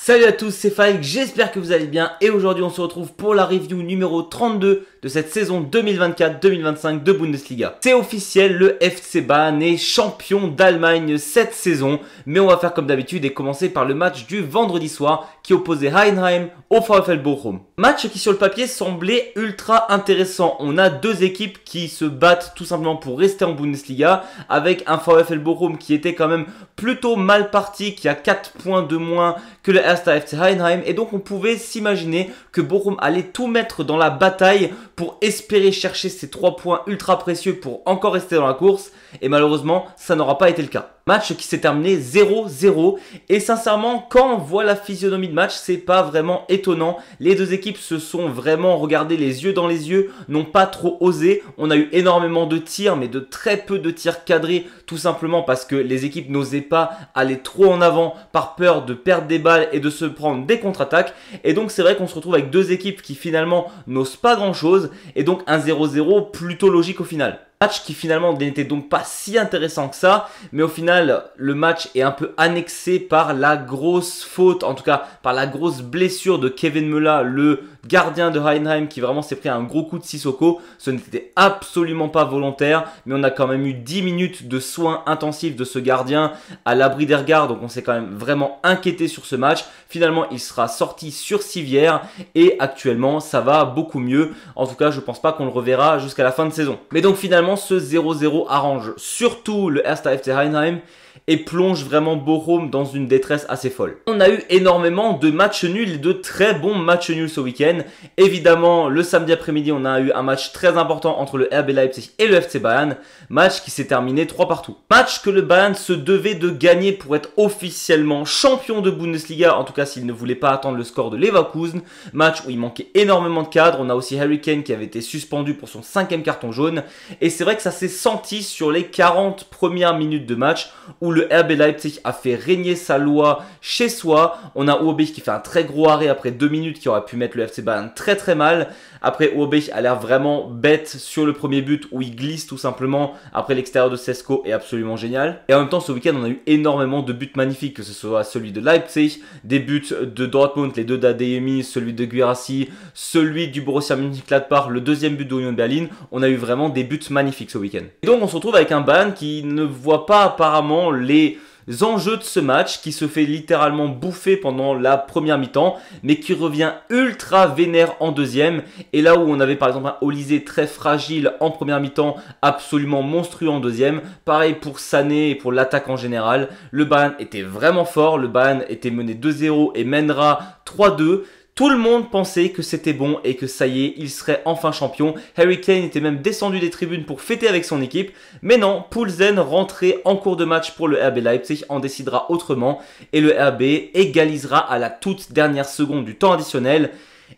Salut à tous, c'est Faik, j'espère que vous allez bien et aujourd'hui on se retrouve pour la review numéro 32 de cette saison 2024-2025 de Bundesliga. C'est officiel, le FC Bayern est champion d'Allemagne cette saison, mais on va faire comme d'habitude et commencer par le match du vendredi soir qui opposait Heidenheim au VfL Bochum. Match qui sur le papier semblait ultra intéressant. On a deux équipes qui se battent tout simplement pour rester en Bundesliga avec un VfL Bochum qui était quand même plutôt mal parti, qui a 4 points de moins que le 1. FC Heidenheim, et donc on pouvait s'imaginer que Bochum allait tout mettre dans la bataille pour espérer chercher ces 3 points ultra précieux pour encore rester dans la course, et malheureusement ça n'aura pas été le cas. Match qui s'est terminé 0-0 et sincèrement quand on voit la physionomie de match c'est pas vraiment étonnant. Les deux équipes se sont vraiment regardées les yeux dans les yeux, n'ont pas trop osé. On a eu énormément de tirs mais de très peu de tirs cadrés, tout simplement parce que les équipes n'osaient pas aller trop en avant par peur de perdre des balles et de se prendre des contre-attaques. Et donc c'est vrai qu'on se retrouve avec deux équipes qui finalement n'osent pas grand chose et donc un 0-0 plutôt logique au final. Match qui finalement n'était donc pas si intéressant que ça, mais au final le match est un peu annexé par la grosse faute, en tout cas par la grosse blessure de Kevin Müller, le gardien de Heidenheim qui vraiment s'est pris un gros coup de Sissoko. Ce n'était absolument pas volontaire, mais on a quand même eu 10 minutes de soins intensifs de ce gardien à l'abri des regards, donc on s'est quand même vraiment inquiété sur ce match. Finalement il sera sorti sur civière et actuellement ça va beaucoup mieux, en tout cas je pense pas qu'on le reverra jusqu'à la fin de saison. Mais donc finalement ce 0-0 arrange surtout le 1. FC Heidenheim et plonge vraiment Bochum dans une détresse assez folle. On a eu énormément de matchs nuls et de très bons matchs nuls ce week-end. Évidemment, le samedi après-midi, on a eu un match très important entre le RB Leipzig et le FC Bayern. Match qui s'est terminé 3 partout. Match que le Bayern se devait de gagner pour être officiellement champion de Bundesliga, en tout cas s'il ne voulait pas attendre le score de Leverkusen. Match où il manquait énormément de cadres. On a aussi Harry Kane qui avait été suspendu pour son 5e carton jaune. Et c'est vrai que ça s'est senti sur les 40 premières minutes de match où le RB Leipzig a fait régner sa loi chez soi. On a Uobich qui fait un très gros arrêt après 2 minutes qui aurait pu mettre le FC Bayern très mal. Après Uobich a l'air vraiment bête sur le premier but où il glisse tout simplement. Après l'extérieur de Sesko est absolument génial. Et en même temps ce week-end on a eu énormément de buts magnifiques, que ce soit celui de Leipzig, des buts de Dortmund, les deux d'Adeyemi, celui de Guirassy, celui du Borussia Mönchengladbach, le deuxième but d'Union Berlin. On a eu vraiment des buts magnifiques ce week-end. Et donc on se retrouve avec un Bayern qui ne voit pas apparemment les enjeux de ce match, qui se fait littéralement bouffer pendant la première mi-temps, mais qui revient ultra vénère en deuxième. Et là où on avait par exemple un Olysée très fragile en première mi-temps, absolument monstrueux en deuxième, pareil pour Sané et pour l'attaque en général, le Bayern était vraiment fort, le Bayern était mené 2-0 et mènera 3-2. Tout le monde pensait que c'était bon et que ça y est, il serait enfin champion. Harry Kane était même descendu des tribunes pour fêter avec son équipe. Mais non, Poulsen, rentré en cours de match pour le RB Leipzig, en décidera autrement. Et le RB égalisera à la toute dernière seconde du temps additionnel.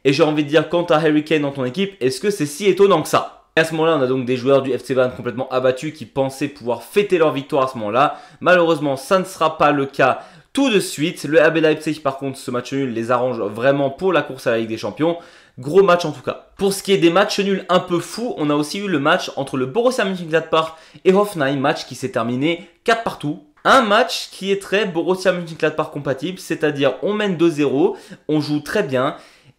Et j'ai envie de dire, quant à Harry Kane dans ton équipe, est-ce que c'est si étonnant que ça ? Et à ce moment-là, on a donc des joueurs du FC Bayern complètement abattus qui pensaient pouvoir fêter leur victoire à ce moment-là. Malheureusement, ça ne sera pas le cas tout de suite. Le RB Leipzig par contre, ce match nul les arrange vraiment pour la course à la Ligue des Champions. Gros match en tout cas. Pour ce qui est des matchs nuls un peu fous, on a aussi eu le match entre le Borussia Mönchengladbach et Hoffenheim, match qui s'est terminé 4 partout. Un match qui est très Borussia Mönchengladbach compatible, c'est-à-dire on mène 2-0, on joue très bien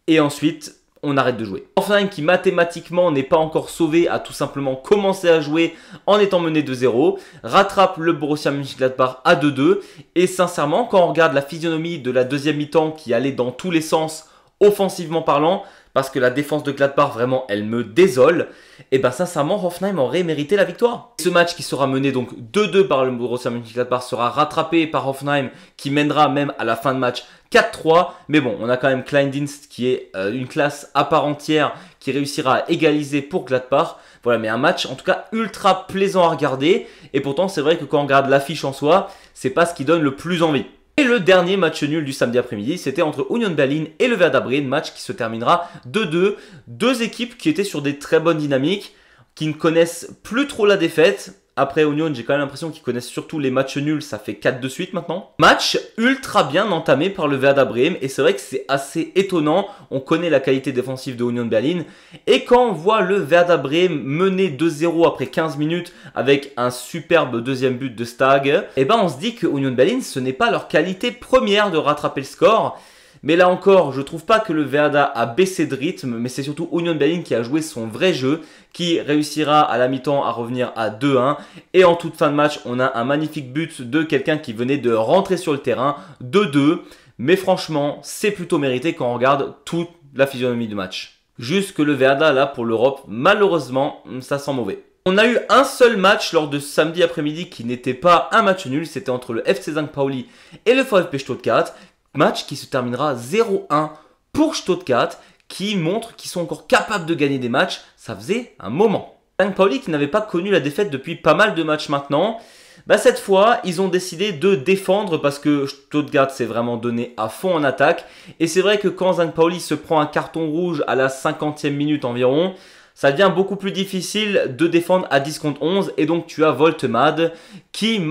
et ensuite on arrête de jouer. Hoffenheim qui mathématiquement n'est pas encore sauvé a tout simplement commencé à jouer en étant mené 2-0, rattrape le Borussia Mönchengladbach à 2-2 et sincèrement quand on regarde la physionomie de la deuxième mi-temps qui allait dans tous les sens offensivement parlant, parce que la défense de Gladbach vraiment elle me désole, et ben sincèrement Hoffenheim aurait mérité la victoire. Ce match qui sera mené donc 2-2 par le Borussia Mönchengladbach sera rattrapé par Hoffenheim qui mènera même à la fin de match 4-3, mais bon, on a quand même Kleindienst qui est une classe à part entière qui réussira à égaliser pour Gladbach. Voilà, mais un match en tout cas ultra plaisant à regarder, et pourtant c'est vrai que quand on regarde l'affiche en soi, c'est pas ce qui donne le plus envie. Et le dernier match nul du samedi après-midi, c'était entre Union Berlin et le Werder Bremen, match qui se terminera 2-2. Deux équipes qui étaient sur des très bonnes dynamiques, qui ne connaissent plus trop la défaite. Après Union, j'ai quand même l'impression qu'ils connaissent surtout les matchs nuls, ça fait 4 de suite maintenant. Match ultra bien entamé par le Werder Bremen et c'est vrai que c'est assez étonnant, on connaît la qualité défensive de Union Berlin et quand on voit le Werder Bremen mener 2-0 après 15 minutes avec un superbe deuxième but de Stag, et ben on se dit que Union Berlin ce n'est pas leur qualité première de rattraper le score. Mais là encore, je trouve pas que le Werder a baissé de rythme, mais c'est surtout Union Berlin qui a joué son vrai jeu, qui réussira à la mi-temps à revenir à 2-1. Et en toute fin de match, on a un magnifique but de quelqu'un qui venait de rentrer sur le terrain, 2-2. Mais franchement, c'est plutôt mérité quand on regarde toute la physionomie du match. Juste que le Werder, là, pour l'Europe, malheureusement, ça sent mauvais. On a eu un seul match lors de samedi après-midi qui n'était pas un match nul. C'était entre le FC St. Pauli et le VfB Stuttgart. Match qui se terminera 0-1 pour Stuttgart, qui montre qu'ils sont encore capables de gagner des matchs. Ça faisait un moment. St. Pauli qui n'avait pas connu la défaite depuis pas mal de matchs maintenant. Cette fois, ils ont décidé de défendre parce que Stuttgart s'est vraiment donné à fond en attaque. Et c'est vrai que quand St. Pauli se prend un carton rouge à la 50e minute environ, ça devient beaucoup plus difficile de défendre à 10 contre 11. Et donc tu as Voltemade qui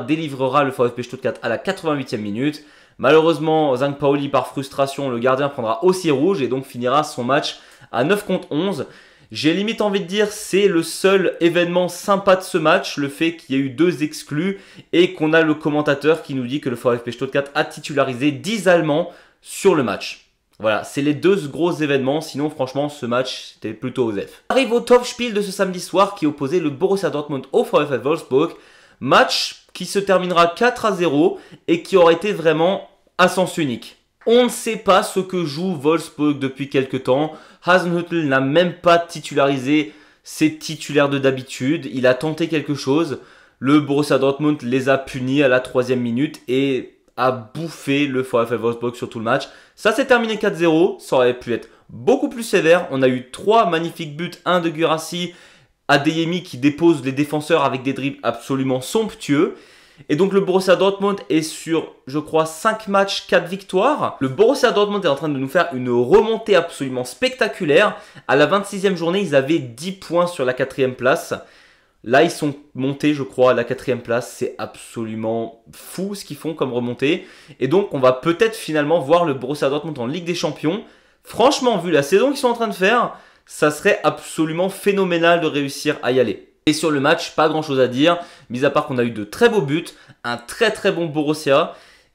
délivrera le VfB Stuttgart à la 88e minute. Malheureusement, St. Pauli par frustration, le gardien prendra aussi rouge et donc finira son match à 9 contre 11. J'ai limite envie de dire c'est le seul événement sympa de ce match, le fait qu'il y ait eu 2 exclus et qu'on a le commentateur qui nous dit que le VfB Stuttgart a titularisé 10 Allemands sur le match. Voilà, c'est les 2 gros événements, sinon franchement ce match c'était plutôt osef. On arrive au top spiel de ce samedi soir qui opposait le Borussia Dortmund au VfL Wolfsburg. Match qui se terminera 4-0 et qui aurait été vraiment à sens unique. On ne sait pas ce que joue Wolfsburg depuis quelques temps. Hasenhüttl n'a même pas titularisé ses titulaires de d'habitude. Il a tenté quelque chose. Le Borussia Dortmund les a punis à la 3e minute et a bouffé le VfL Wolfsburg sur tout le match. Ça s'est terminé 4-0. Ça aurait pu être beaucoup plus sévère. On a eu 3 magnifiques buts. Un de Guirassy, Adeyemi qui dépose les défenseurs avec des dribbles absolument somptueux. Et donc le Borussia Dortmund est sur, je crois, 5 matchs, 4 victoires. Le Borussia Dortmund est en train de nous faire une remontée absolument spectaculaire. À la 26e journée, ils avaient 10 points sur la 4e place. Là, ils sont montés, je crois, à la 4e place. C'est absolument fou ce qu'ils font comme remontée. Et donc, on va peut-être finalement voir le Borussia Dortmund en Ligue des Champions. Franchement, vu la saison qu'ils sont en train de faire, ça serait absolument phénoménal de réussir à y aller. Et sur le match, pas grand chose à dire, mis à part qu'on a eu de très beaux buts, un très très bon Borussia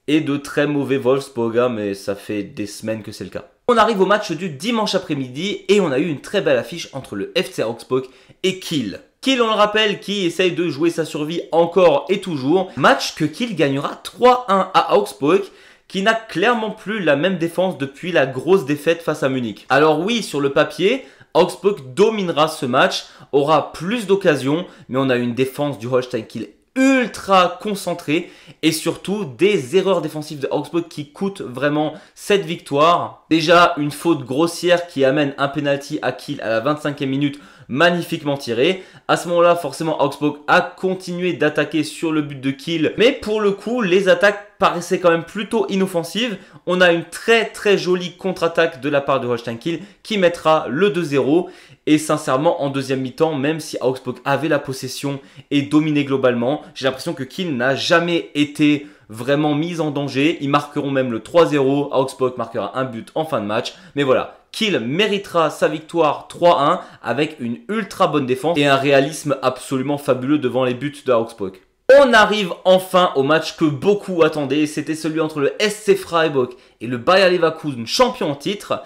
et de très mauvais Wolfsburg, mais ça fait des semaines que c'est le cas. On arrive au match du dimanche après-midi et on a eu une très belle affiche entre le FC Augsburg et Kiel. Kiel, on le rappelle, qui essaye de jouer sa survie encore et toujours. Match que Kiel gagnera 3-1 à Augsburg, qui n'a clairement plus la même défense depuis la grosse défaite face à Munich. Alors oui, sur le papier, Augsburg dominera ce match, aura plus d'occasions, mais on a une défense du Holstein Kiel ultra concentrée et surtout des erreurs défensives de Augsburg qui coûtent vraiment cette victoire. Déjà une faute grossière qui amène un penalty à Kiel à la 25e minute, magnifiquement tiré. À ce moment-là, forcément, Augsburg a continué d'attaquer sur le but de Kiel, mais pour le coup, les attaques paraissaient quand même plutôt inoffensives. On a une très très jolie contre-attaque de la part de Holstein Kiel qui mettra le 2-0. Et sincèrement, en deuxième mi-temps, même si Augsburg avait la possession et dominait globalement, j'ai l'impression que Kiel n'a jamais été vraiment mise en danger. Ils marqueront même le 3-0. Augsburg marquera un but en fin de match. Mais voilà, Kiel méritera sa victoire 3-1 avec une ultra bonne défense et un réalisme absolument fabuleux devant les buts de Augsburg. On arrive enfin au match que beaucoup attendaient. C'était celui entre le SC Freiburg et le Bayer Leverkusen, champion en titre.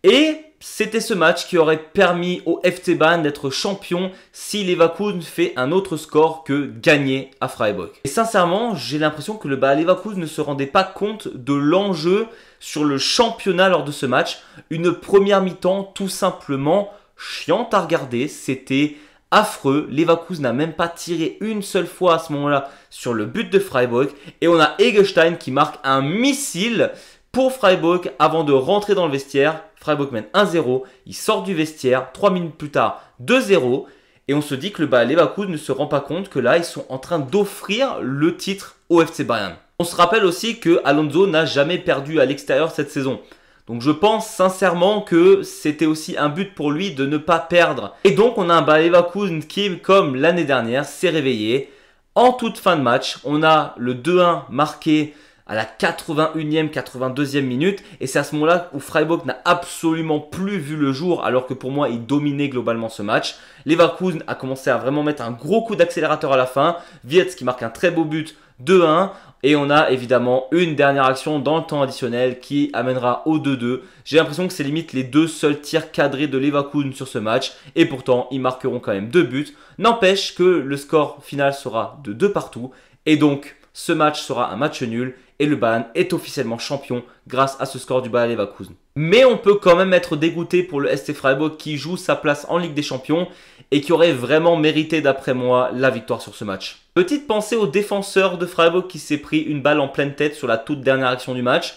Et c'était ce match qui aurait permis au FC Bayern d'être champion si Leverkusen fait un autre score que gagner à Freiburg. Et sincèrement, j'ai l'impression que le Bayer Leverkusen ne se rendait pas compte de l'enjeu sur le championnat lors de ce match. Une première mi-temps tout simplement chiante à regarder. C'était affreux. Leverkusen n'a même pas tiré une seule fois à ce moment-là sur le but de Freiburg. Et on a Eggestein qui marque un missile pour Freiburg avant de rentrer dans le vestiaire. Freiburg mène 1-0, il sort du vestiaire, 3 minutes plus tard 2-0 et on se dit que le Bayer Leverkusen ne se rend pas compte que là ils sont en train d'offrir le titre au FC Bayern. On se rappelle aussi que Alonso n'a jamais perdu à l'extérieur cette saison. Donc je pense sincèrement que c'était aussi un but pour lui de ne pas perdre. Et donc on a un Bayer Leverkusen qui, comme l'année dernière, s'est réveillé. En toute fin de match, on a le 2-1 marqué à la 81e, 82e minute. Et c'est à ce moment-là où Freiburg n'a absolument plus vu le jour, alors que pour moi, il dominait globalement ce match. Leverkusen a commencé à vraiment mettre un gros coup d'accélérateur à la fin. Wirtz qui marque un très beau but 2-1. Et on a évidemment une dernière action dans le temps additionnel qui amènera au 2-2. J'ai l'impression que c'est limite les deux seuls tirs cadrés de Leverkusen sur ce match. Et pourtant, ils marqueront quand même 2 buts. N'empêche que le score final sera de 2 partout. Et donc, ce match sera un match nul. Et le Bayern est officiellement champion grâce à ce score du Bayer Leverkusen. Mais on peut quand même être dégoûté pour le SC Freiburg qui joue sa place en Ligue des Champions et qui aurait vraiment mérité d'après moi la victoire sur ce match. Petite pensée au défenseur de Freiburg qui s'est pris une balle en pleine tête sur la toute dernière action du match.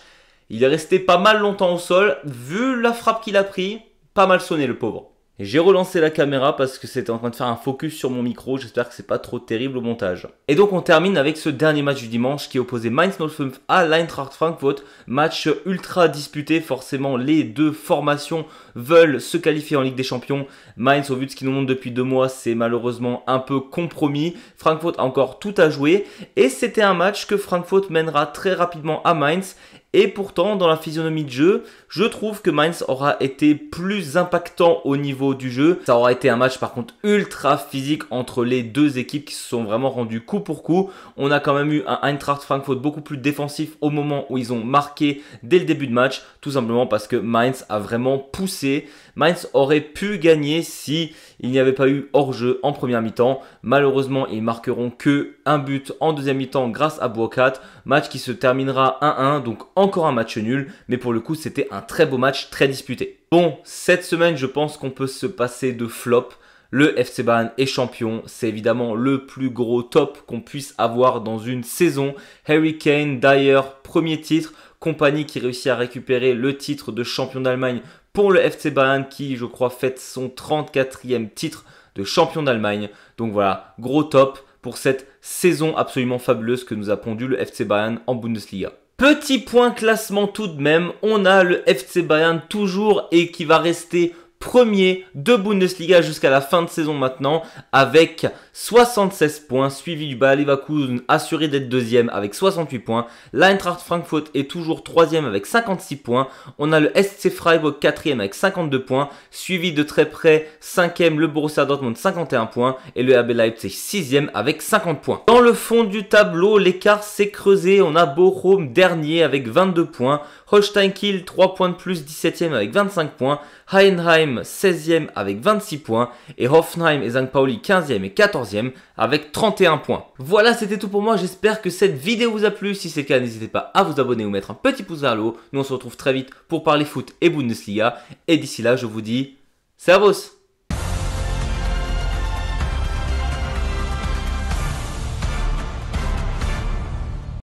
Il est resté pas mal longtemps au sol, vu la frappe qu'il a pris, pas mal sonné le pauvre. J'ai relancé la caméra parce que c'était en train de faire un focus sur mon micro, j'espère que c'est pas trop terrible au montage. Et donc on termine avec ce dernier match du dimanche qui opposait Mainz 05 à l'Eintracht Frankfurt. Match ultra disputé, forcément les deux formations veulent se qualifier en Ligue des Champions. Mainz, au vu de ce qu'ils nous montrent depuis 2 mois, c'est malheureusement un peu compromis. Frankfurt a encore tout à jouer et c'était un match que Frankfurt mènera très rapidement à Mainz. Et pourtant, dans la physionomie de jeu, je trouve que Mainz aura été plus impactant au niveau du jeu. Ça aura été un match par contre ultra physique entre les deux équipes qui se sont vraiment rendues coup pour coup. On a quand même eu un Eintracht Frankfurt beaucoup plus défensif au moment où ils ont marqué dès le début de match. Tout simplement parce que Mainz a vraiment poussé. Mainz aurait pu gagner si il n'y avait pas eu hors-jeu en première mi-temps. Malheureusement, ils marqueront que un but en deuxième mi-temps grâce à Boakat. Match qui se terminera 1-1, donc encore un match nul. Mais pour le coup, c'était un très beau match, très disputé. Bon, cette semaine, je pense qu'on peut se passer de flop. Le FC Bayern est champion, c'est évidemment le plus gros top qu'on puisse avoir dans une saison. Harry Kane, d'ailleurs, premier titre. Compagnie qui réussit à récupérer le titre de champion d'Allemagne pour le FC Bayern qui, je crois, fête son 34e titre de champion d'Allemagne. Donc voilà, gros top pour cette saison absolument fabuleuse que nous a pondu le FC Bayern en Bundesliga. Petit point classement tout de même, on a le FC Bayern toujours et qui va rester premier de Bundesliga jusqu'à la fin de saison maintenant avec 76 points, suivi du Bayer Leverkusen assuré d'être deuxième avec 68 points. L'Eintracht Frankfurt est toujours troisième avec 56 points. On a le SC Freiburg quatrième avec 52 points, suivi de très près cinquième le Borussia Dortmund 51 points et le RB Leipzig sixième avec 50 points. Dans le fond du tableau, l'écart s'est creusé. On a Bochum dernier avec 22 points, Holstein Kiel 3 points de plus 17e avec 25 points, Heidenheim 16e avec 26 points et Hoffenheim et St. Pauli 15e et 14e avec 31 points. Voilà, c'était tout pour moi. J'espère que cette vidéo vous a plu. Si c'est le cas, n'hésitez pas à vous abonner ou mettre un petit pouce vers le haut. Nous, on se retrouve très vite pour parler foot et Bundesliga. Et d'ici là, je vous dis Servus!